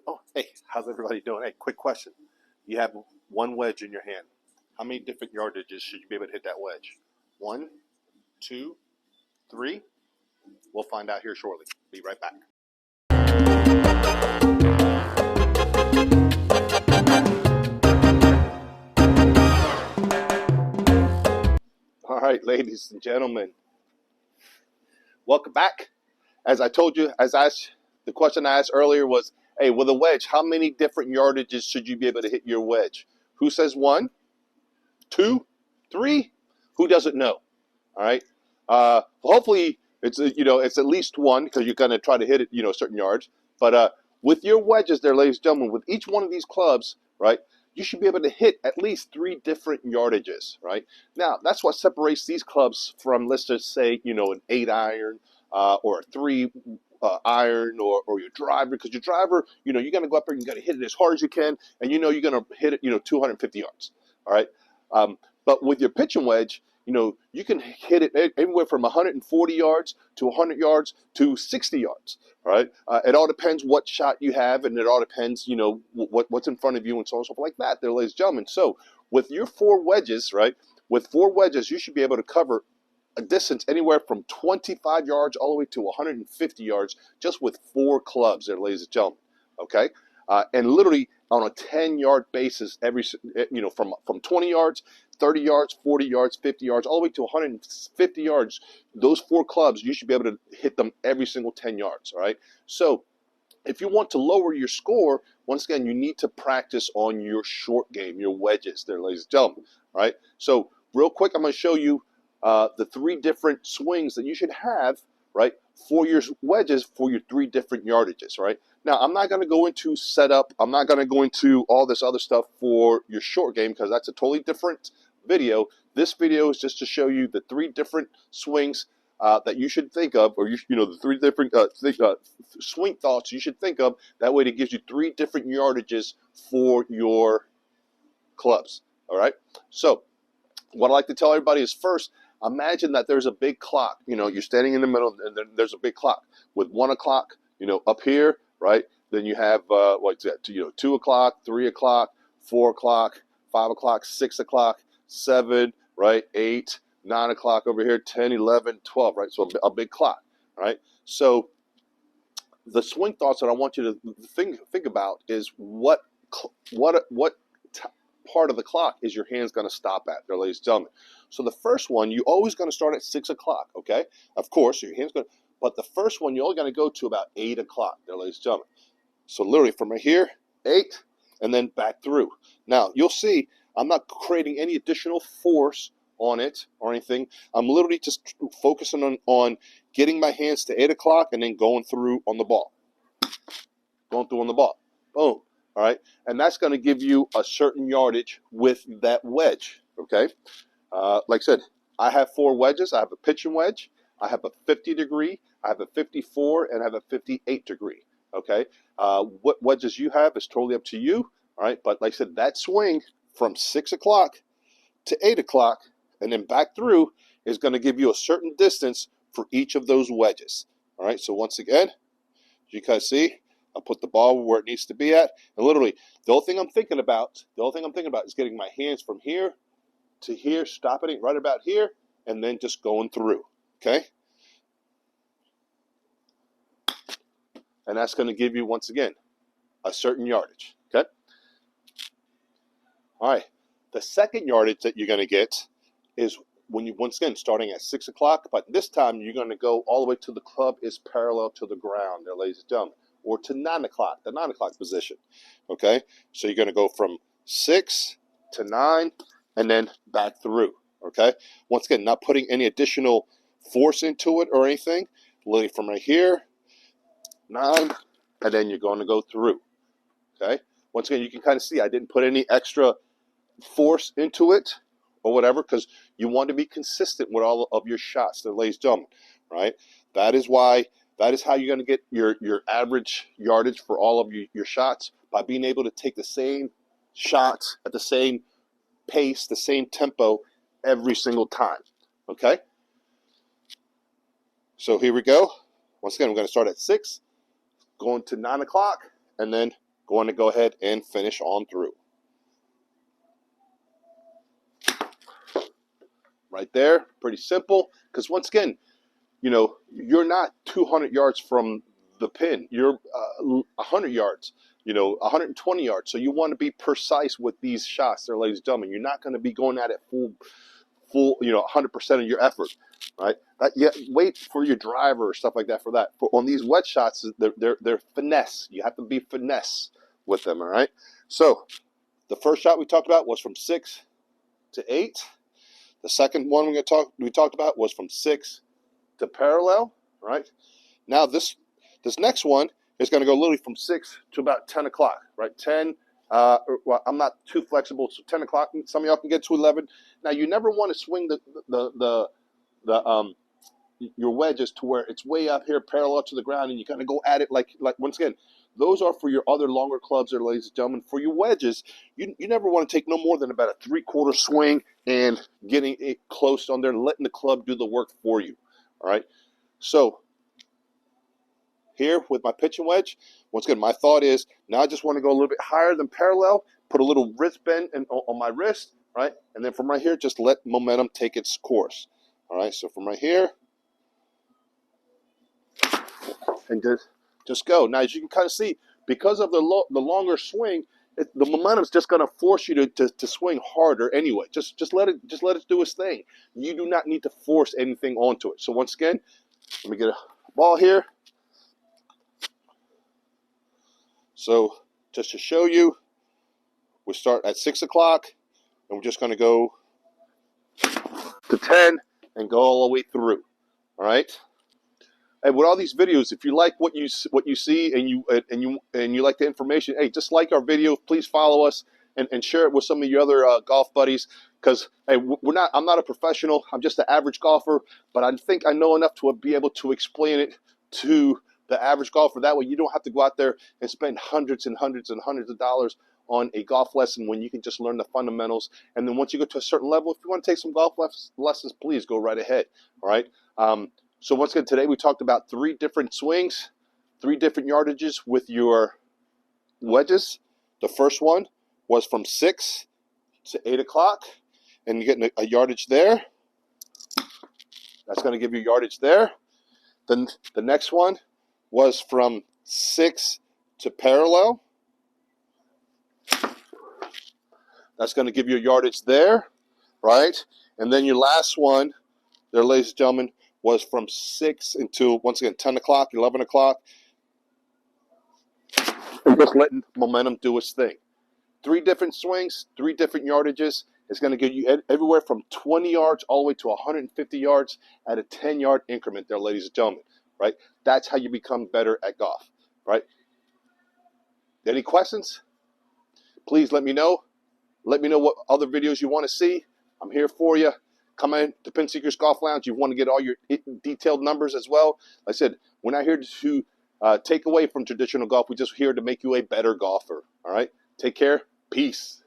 Oh, hey, how's everybody doing? Hey, quick question. You have one wedge in your hand. How many different yardages should you be able to hit that wedge? 1, 2, 3? We'll find out here shortly. Be right back. All right, ladies and gentlemen, welcome back. As I told you, the question I asked earlier was, hey, with a wedge, how many different yardages should you be able to hit your wedge? Who says 1, 2, 3? Who doesn't know? All right. Hopefully it's it's at least 1 because you're gonna try to hit it certain yards. But with your wedges, there, ladies and gentlemen, with each one of these clubs, right, you should be able to hit at least 3 different yardages. Right. Now that's what separates these clubs from, let's just say, an 8-iron or a 3 iron or your driver, because your driver, you're gonna go up there and you gotta hit it as hard as you can, and you're gonna hit it 250 yards. All right. But with your pitching wedge, you can hit it anywhere from 140 yards to 100 yards to 60 yards. All right. It all depends what shot you have, and it all depends, what's in front of you and so on and so forth like that, there, ladies and gentlemen. So with your 4 wedges, right, with 4 wedges, you should be able to cover a distance anywhere from 25 yards all the way to 150 yards just with 4 clubs there, ladies and gentlemen. Okay. And literally on a 10-yard basis, from 20 yards, 30 yards, 40 yards, 50 yards, all the way to 150 yards, those 4 clubs, you should be able to hit them every single 10 yards, all right? So if you want to lower your score, once again, you need to practice on your short game, your wedges there, ladies and gentlemen, all right? So real quick, I'm going to show you the 3 different swings that you should have, right, for your wedges for your 3 different yardages, right? Now, I'm not going to go into setup. I'm not going to go into all this other stuff for your short game because that's a totally different video. This video is just to show you the 3 different swings that you should think of, or the 3 different swing thoughts you should think of. That way, it gives you 3 different yardages for your clubs. All right. So, what I like to tell everybody is, first, imagine that there's a big clock. You're standing in the middle, and then there's a big clock with 1 o'clock, up here, right? Then you have 2 o'clock, 3 o'clock, 4 o'clock, 5 o'clock, 6 o'clock, 7, right? 8, 9 o'clock over here, 10, 11, 12, right? So a big clock, right? So the swing thoughts that I want you to think about is what part of the clock is your hands going to stop at there, ladies and gentlemen. So the first one, you're always going to start at 6 o'clock, okay? Of course, your hand's going to, but the first one, you're only going to go to about 8 o'clock there, ladies and gentlemen. So literally from right here, 8, and then back through. Now, you'll see I'm not creating any additional force on it or anything. I'm literally just focusing on getting my hands to 8 o'clock and then going through on the ball. Going through on the ball. Boom. All right. And that's going to give you a certain yardage with that wedge. Okay. Like I said, I have 4 wedges. I have a pitching wedge. I have a 50-degree. I have a 54, and I have a 58-degree. Okay. What wedges you have is totally up to you. All right. But like I said, that swing from 6 o'clock to 8 o'clock and then back through is going to give you a certain distance for each of those wedges. All right. So once again, you guys see, I'll put the ball where it needs to be at. And literally, the only thing I'm thinking about is getting my hands from here to here, stopping it right about here, and then just going through. Okay. And that's going to give you, once again, a certain yardage. Okay. All right. The second yardage that you're going to get is when you, once again, starting at 6 o'clock, but this time you're going to go all the way to the club is parallel to the ground there, ladies and gentlemen, or to 9 o'clock, the 9 o'clock position. Okay. So you're going to go from 6 to 9 and then back through. Okay. Once again, not putting any additional force into it or anything. Literally from right here, 9, and then you're going to go through. Okay. Once again, you can kind of see I didn't put any extra force into it or whatever because you want to be consistent with all of your shots, there, ladies and gentlemen. Right. That is how you're going to get your average yardage for all of your shots, by being able to take the same shots at the same pace, the same tempo every single time. Okay. So here we go. Once again, we're going to start at 6, going to 9 o'clock, and then going to go ahead and finish on through. Right there, pretty simple, because once again, you know, you're not 200 yards from the pin. You're 100 yards, you know, 120 yards. So you want to be precise with these shots there, ladies and gentlemen. You're not going to be going at it full, you know, 100% of your effort, right? Yeah, wait for your driver or stuff like that for that. On these wedge shots, they're finesse. You have to be finesse with them, all right? So the first shot we talked about was from 6 to 8. The second one we talked about was from 6 to parallel, right? Now this next one is going to go literally from 6 to about 10 o'clock, right? 10. Well, I'm not too flexible, so 10 o'clock. Some of y'all can get to 11. Now you never want to swing your wedges to where it's way up here, parallel to the ground, and you kind of go at it like once again. Those are for your other longer clubs there, ladies and gentlemen. For your wedges, you never want to take no more than about a 3/4 swing and getting it close on there and letting the club do the work for you. All right. So here with my pitching wedge, once again, my thought is now I just want to go a little bit higher than parallel, put a little wrist bend on my wrist, right? And then from right here, just let momentum take its course. All right. So from right here, and just go. Now, as you can kind of see, because of the longer swing, the momentum's just going to force you to swing harder anyway. Just let it do its thing. You do not need to force anything onto it. So once again, let me get a ball here. So just to show you, we start at 6 o'clock, and we're just going to go to 10 and go all the way through. All right. And with all these videos, if you like what you see and you like the information, hey, just like our video. Please follow us and share it with some of your other golf buddies. Because hey, I'm not a professional. I'm just an average golfer, but I think I know enough to be able to explain it to the average golfer. That way, you don't have to go out there and spend hundreds and hundreds and hundreds of dollars on a golf lesson when you can just learn the fundamentals. And then once you get to a certain level, if you want to take some golf lessons, please go right ahead. All right. So once again, today we talked about 3 different swings, 3 different yardages with your wedges. The first one was from 6 to 8 o'clock, and you're getting a yardage there. That's going to give you yardage there. Then the next one was from 6 to parallel. That's going to give you a yardage there, right? And then your last one there, ladies and gentlemen, was from 6 until, once again, 10 o'clock, 11 o'clock. And just letting momentum do its thing. 3 different swings, 3 different yardages. It's going to give you everywhere from 20 yards all the way to 150 yards at a 10-yard increment there, ladies and gentlemen, right? That's how you become better at golf, right? Any questions? Please let me know. Let me know what other videos you want to see. I'm here for you. Come in to Pin Seekers Golf Lounge. You want to get all your detailed numbers as well. Like I said, we're not here to take away from traditional golf. We're just here to make you a better golfer. All right? Take care. Peace.